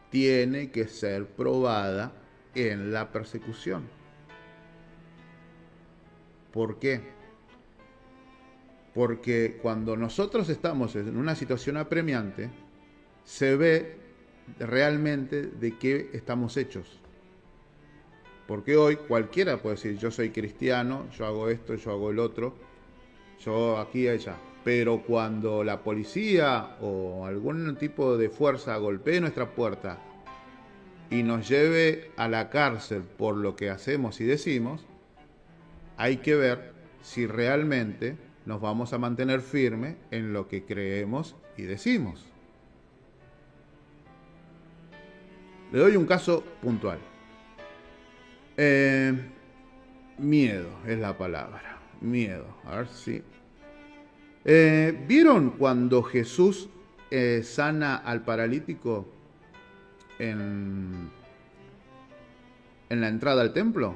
tiene que ser probada en la persecución. ¿Por qué? Porque cuando nosotros estamos en una situación apremiante, se ve realmente de qué estamos hechos. Porque hoy cualquiera puede decir, yo soy cristiano, yo hago esto, yo hago el otro, yo aquí y allá. Pero cuando la policía o algún tipo de fuerza golpee nuestra puerta y nos lleve a la cárcel por lo que hacemos y decimos, hay que ver si realmente nos vamos a mantener firmes en lo que creemos y decimos. Le doy un caso puntual. Miedo es la palabra. Miedo. A ver si... ¿Vieron cuando Jesús sana al paralítico en la entrada al templo?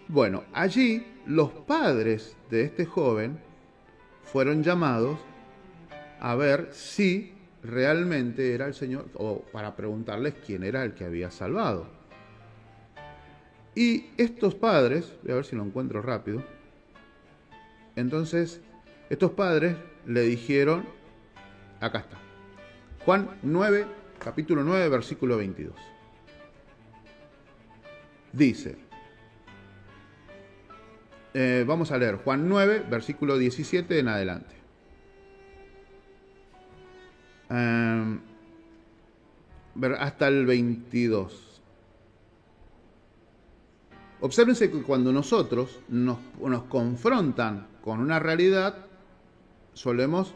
Bueno, allí los padres de este joven fueron llamados a ver si realmente era el Señor, o para preguntarles quién era el que había salvado. Y estos padres, voy a ver si lo encuentro rápido, entonces estos padres le dijeron, acá está, Juan 9, capítulo 9, versículo 22. Dice, vamos a leer Juan 9, versículo 17 en adelante. Hasta el 22. Obsérvense que cuando nosotros nos confrontan con una realidad, solemos,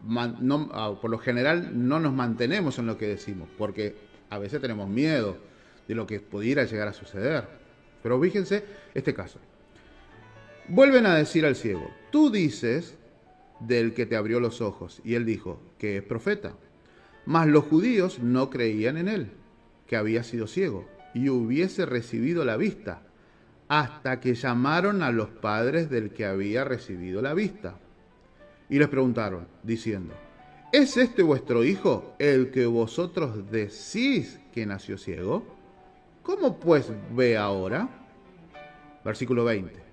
por lo general, no nos mantenemos en lo que decimos, porque a veces tenemos miedo de lo que pudiera llegar a suceder. Pero fíjense este caso. Vuelven a decir al ciego, tú dices del que te abrió los ojos, y él dijo que es profeta. Mas los judíos no creían en él, que había sido ciego, y hubiese recibido la vista, hasta que llamaron a los padres del que había recibido la vista. Y les preguntaron, diciendo, ¿es este vuestro hijo, el que vosotros decís que nació ciego? ¿Cómo pues ve ahora? Versículo 20.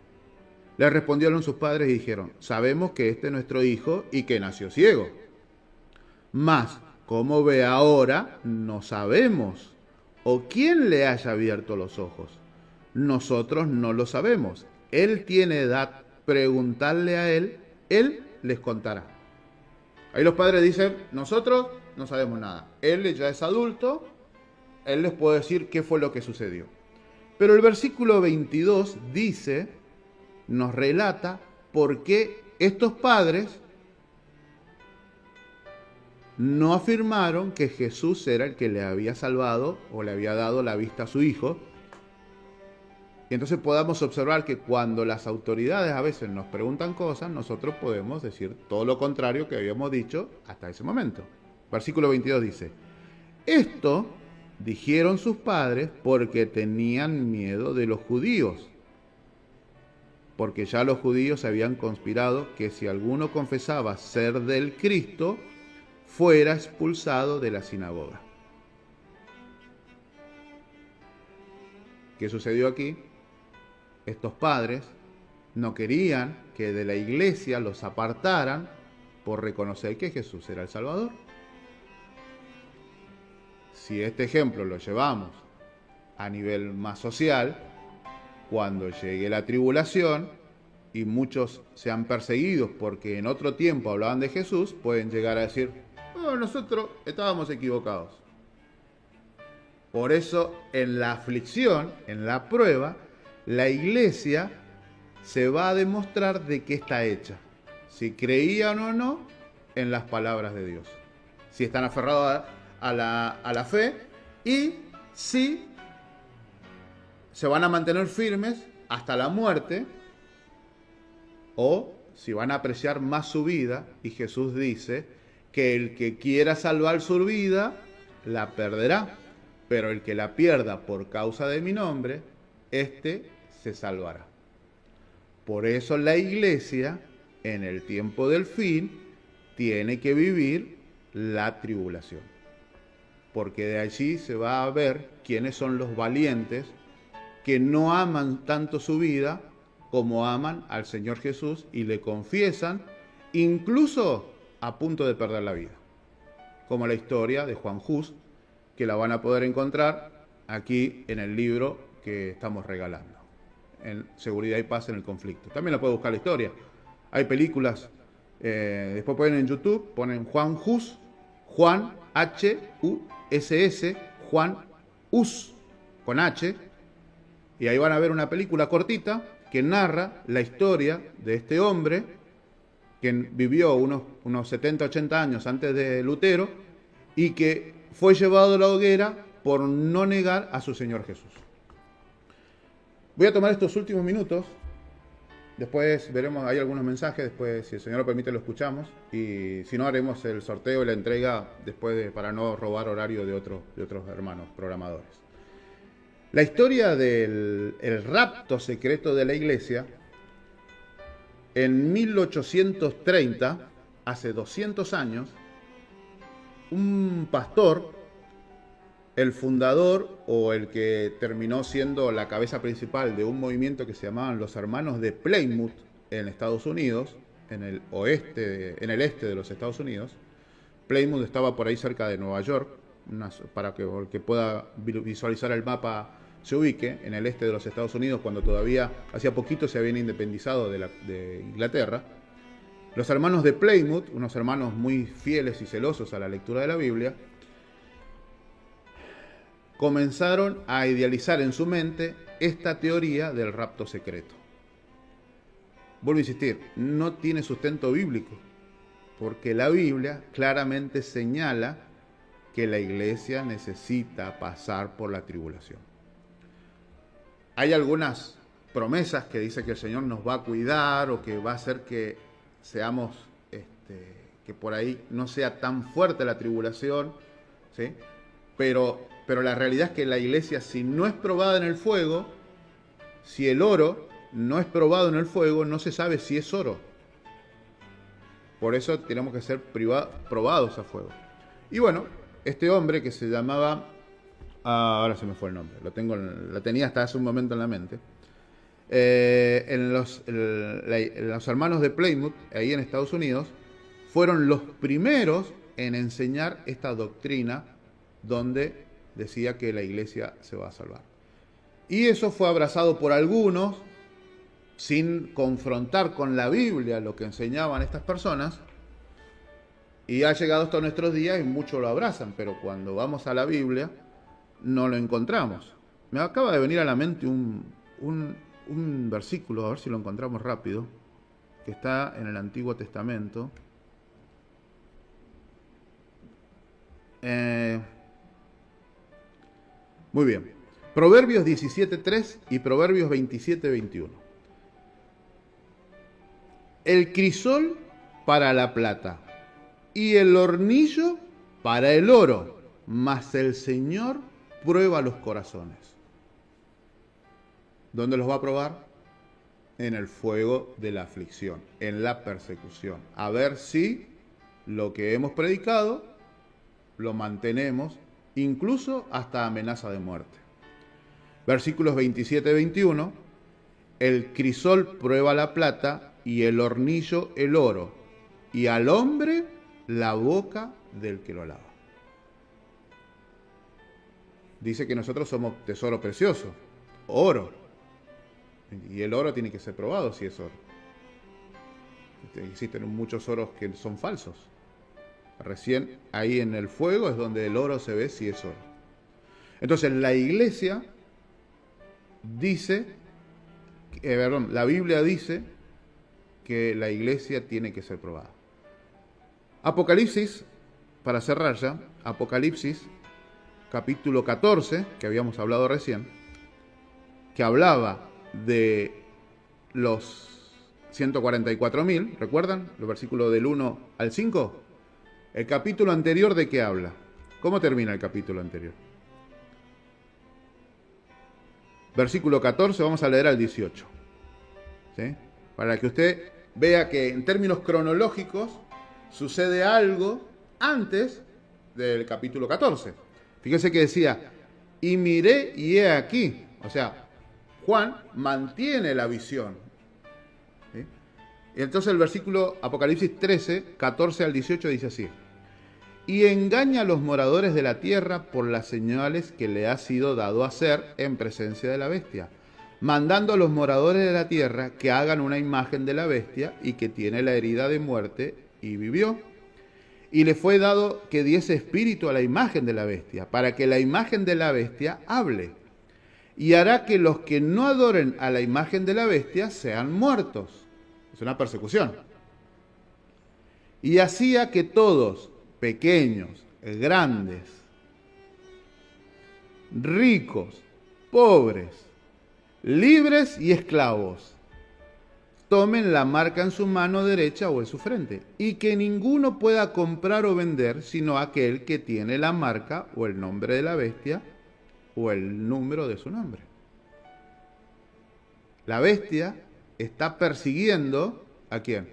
Le respondieron sus padres y dijeron, sabemos que este es nuestro hijo y que nació ciego. Mas, ¿cómo ve ahora? No sabemos. ¿O quién le haya abierto los ojos? Nosotros no lo sabemos. Él tiene edad, preguntarle a él les contará. Ahí los padres dicen, nosotros no sabemos nada. Él ya es adulto, él les puede decir qué fue lo que sucedió. Pero el versículo 22 dice, nos relata por qué estos padres no afirmaron que Jesús era el que le había salvado o le había dado la vista a su hijo. Y entonces podamos observar que cuando las autoridades a veces nos preguntan cosas, nosotros podemos decir todo lo contrario que habíamos dicho hasta ese momento. Versículo 22 dice, esto dijeron sus padres porque tenían miedo de los judíos, porque ya los judíos habían conspirado que si alguno confesaba ser del Cristo, fuera expulsado de la sinagoga. ¿Qué sucedió aquí? Estos padres no querían que de la iglesia los apartaran por reconocer que Jesús era el Salvador. Si este ejemplo lo llevamos a nivel más social, cuando llegue la tribulación y muchos sean perseguidos porque en otro tiempo hablaban de Jesús, pueden llegar a decir, oh, nosotros estábamos equivocados. Por eso, en la aflicción, en la prueba, la iglesia se va a demostrar de qué está hecha. Si creían o no en las palabras de Dios. Si están aferrados a la fe y si se van a mantener firmes hasta la muerte o si van a apreciar más su vida. Y Jesús dice que el que quiera salvar su vida la perderá, pero el que la pierda por causa de mi nombre, éste se salvará. Por eso la iglesia, en el tiempo del fin, tiene que vivir la tribulación. Porque de allí se va a ver quiénes son los valientes que no aman tanto su vida como aman al Señor Jesús y le confiesan, incluso a punto de perder la vida. Como la historia de Juan Hus, que la van a poder encontrar aquí en el libro que estamos regalando, en Seguridad y Paz en el Conflicto. También la puede buscar la historia. Hay películas, después ponen en YouTube, ponen Juan Hus, Juan H-U-S-S, Juan Hus, con H, y ahí van a ver una película cortita que narra la historia de este hombre que vivió unos 70, 80 años antes de Lutero y que fue llevado a la hoguera por no negar a su Señor Jesús. Voy a tomar estos últimos minutos, después veremos, hay algunos mensajes, después si el Señor lo permite lo escuchamos y si no haremos el sorteo y la entrega después para no robar horario de otros hermanos programadores. La historia del rapto secreto de la iglesia, en 1830, hace 200 años, un pastor, el fundador o el que terminó siendo la cabeza principal de un movimiento que se llamaban los Hermanos de Plymouth en Estados Unidos, en el este de los Estados Unidos. Plymouth estaba por ahí cerca de Nueva York, para que el que pueda visualizar el mapa se ubique, en el este de los Estados Unidos, cuando todavía hacía poquito se habían independizado de Inglaterra. Los hermanos de Plymouth, unos hermanos muy fieles y celosos a la lectura de la Biblia, comenzaron a idealizar en su mente esta teoría del rapto secreto. Vuelvo a insistir, no tiene sustento bíblico, porque la Biblia claramente señala que la iglesia necesita pasar por la tribulación. Hay algunas promesas que dice que el Señor nos va a cuidar o que va a hacer que seamos, que por ahí no sea tan fuerte la tribulación, ¿sí? Pero la realidad es que la iglesia, si no es probada en el fuego, si el oro no es probado en el fuego, no se sabe si es oro. Por eso tenemos que ser probados a fuego. Y bueno, este hombre que se llamaba, ahora se me fue el nombre, lo tenía hasta hace un momento en la mente, en los hermanos de Plymouth, ahí en Estados Unidos, fueron los primeros en enseñar esta doctrina donde decía que la iglesia se va a salvar. Y eso fue abrazado por algunos, sin confrontar con la Biblia lo que enseñaban estas personas, y ha llegado hasta nuestros días y muchos lo abrazan, pero cuando vamos a la Biblia no lo encontramos. Me acaba de venir a la mente un versículo, a ver si lo encontramos rápido, que está en el Antiguo Testamento. Muy bien. Proverbios 17:3 y Proverbios 27:21. El crisol para la plata y el hornillo para el oro, mas el Señor prueba los corazones. ¿Dónde los va a probar? En el fuego de la aflicción, en la persecución. A ver si lo que hemos predicado lo mantenemos, incluso hasta amenaza de muerte. Versículos 27-21. El crisol prueba la plata y el hornillo el oro, y al hombre la boca del que lo lava. Dice que nosotros somos tesoro precioso, oro. Y el oro tiene que ser probado si es oro. Existen muchos oros que son falsos. Recién ahí en el fuego es donde el oro se ve si es oro. Entonces la iglesia dice, la Biblia dice que la iglesia tiene que ser probada. Apocalipsis, para cerrar ya, Apocalipsis capítulo 14, que habíamos hablado recién, que hablaba de los 144.000, ¿recuerdan? Los versículos del 1 al 5. El capítulo anterior, ¿de qué habla? ¿Cómo termina el capítulo anterior? Versículo 14, vamos a leer al 18. ¿Sí? Para que usted vea que en términos cronológicos sucede algo antes del capítulo 14. Fíjese que decía, y miré y he aquí. O sea, Juan mantiene la visión. ¿Sí? Y entonces el versículo Apocalipsis 13, 14 al 18 dice así. Y engaña a los moradores de la tierra por las señales que le ha sido dado hacer en presencia de la bestia, mandando a los moradores de la tierra que hagan una imagen de la bestia y que tiene la herida de muerte y vivió. Y le fue dado que diese espíritu a la imagen de la bestia, para que la imagen de la bestia hable. Y hará que los que no adoren a la imagen de la bestia sean muertos. Es una persecución. Y hacía que todos, pequeños, grandes, ricos, pobres, libres y esclavos, tomen la marca en su mano derecha o en su frente, y que ninguno pueda comprar o vender sino aquel que tiene la marca o el nombre de la bestia o el número de su nombre. La bestia está persiguiendo ¿a quién?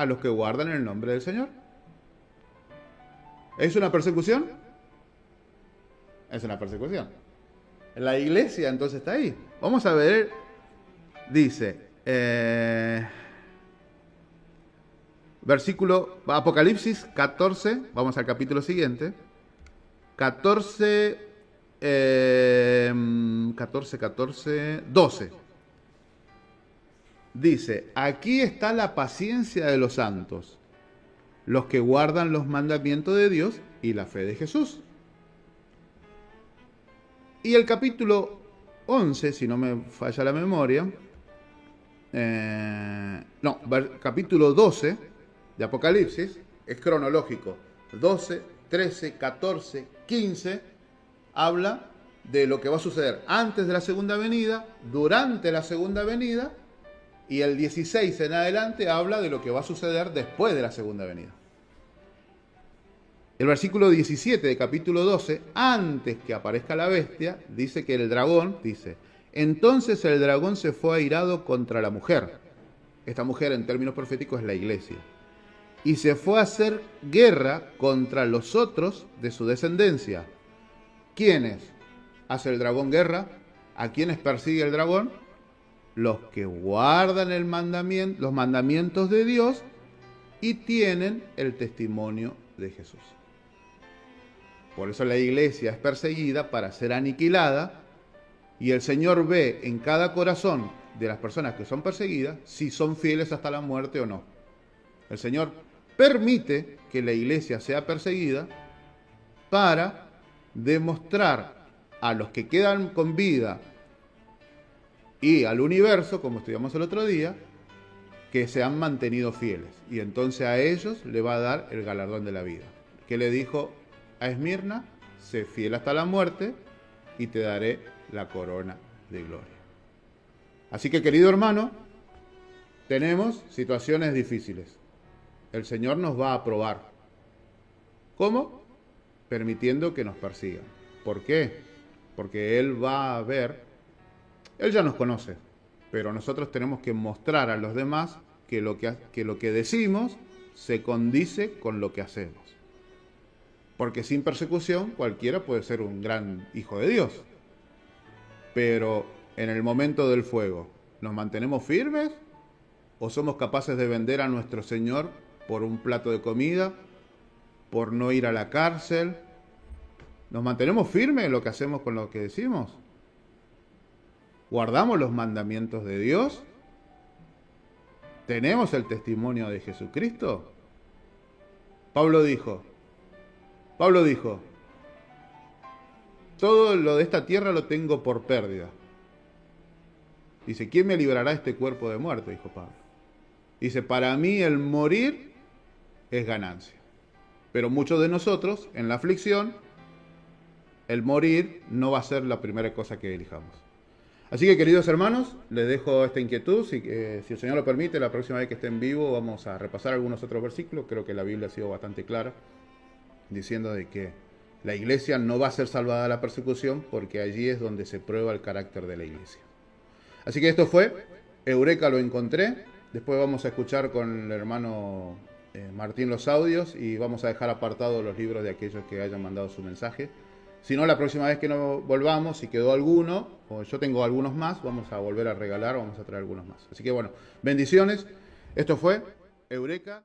a los que guardan el nombre del Señor. ¿Es una persecución? Es una persecución. La iglesia entonces está ahí. Vamos a ver, dice, versículo, Apocalipsis 14, vamos al capítulo siguiente, 12. Dice, aquí está la paciencia de los santos, los que guardan los mandamientos de Dios y la fe de Jesús. Y el capítulo 11, si no me falla la memoria, capítulo 12 de Apocalipsis, es cronológico. 12, 13, 14, 15, habla de lo que va a suceder antes de la segunda venida, durante la segunda venida, y el 16 en adelante habla de lo que va a suceder después de la segunda venida. El versículo 17 de capítulo 12, antes que aparezca la bestia, dice que el dragón, dice, entonces el dragón se fue airado contra la mujer. Esta mujer en términos proféticos es la iglesia. Y se fue a hacer guerra contra los otros de su descendencia. ¿Quiénes hace el dragón guerra? ¿A quiénes persigue el dragón? Los que guardan los mandamientos de Dios y tienen el testimonio de Jesús. Por eso la iglesia es perseguida para ser aniquilada, y el Señor ve en cada corazón de las personas que son perseguidas si son fieles hasta la muerte o no. El Señor permite que la iglesia sea perseguida para demostrar a los que quedan con vida y al universo, como estudiamos el otro día, que se han mantenido fieles. Y entonces a ellos le va a dar el galardón de la vida. ¿Qué le dijo a Esmirna? Sé fiel hasta la muerte y te daré la corona de gloria. Así que, querido hermano, tenemos situaciones difíciles. El Señor nos va a probar. ¿Cómo? Permitiendo que nos persigan. ¿Por qué? Porque Él va a ver, Él ya nos conoce, pero nosotros tenemos que mostrar a los demás que lo que decimos se condice con lo que hacemos. Porque sin persecución cualquiera puede ser un gran hijo de Dios. Pero en el momento del fuego, ¿nos mantenemos firmes? ¿O somos capaces de vender a nuestro Señor por un plato de comida? ¿Por no ir a la cárcel? ¿Nos mantenemos firmes en lo que hacemos con lo que decimos? ¿Guardamos los mandamientos de Dios? ¿Tenemos el testimonio de Jesucristo? Pablo dijo, todo lo de esta tierra lo tengo por pérdida. Dice, ¿quién me librará de este cuerpo de muerte? Dijo Pablo. Dice, para mí el morir es ganancia. Pero muchos de nosotros, en la aflicción, el morir no va a ser la primera cosa que elijamos. Así que, queridos hermanos, les dejo esta inquietud. Si el Señor lo permite, la próxima vez que esté en vivo vamos a repasar algunos otros versículos. Creo que la Biblia ha sido bastante clara, diciendo de que la iglesia no va a ser salvada de la persecución, porque allí es donde se prueba el carácter de la iglesia. Así que esto fue Eureka, lo encontré. Después vamos a escuchar con el hermano Martín los audios y vamos a dejar apartados los libros de aquellos que hayan mandado su mensaje. Si no, la próxima vez que nos volvamos, si quedó alguno, o yo tengo algunos más, vamos a volver a regalar, vamos a traer algunos más. Así que bueno, bendiciones. Esto fue Eureka.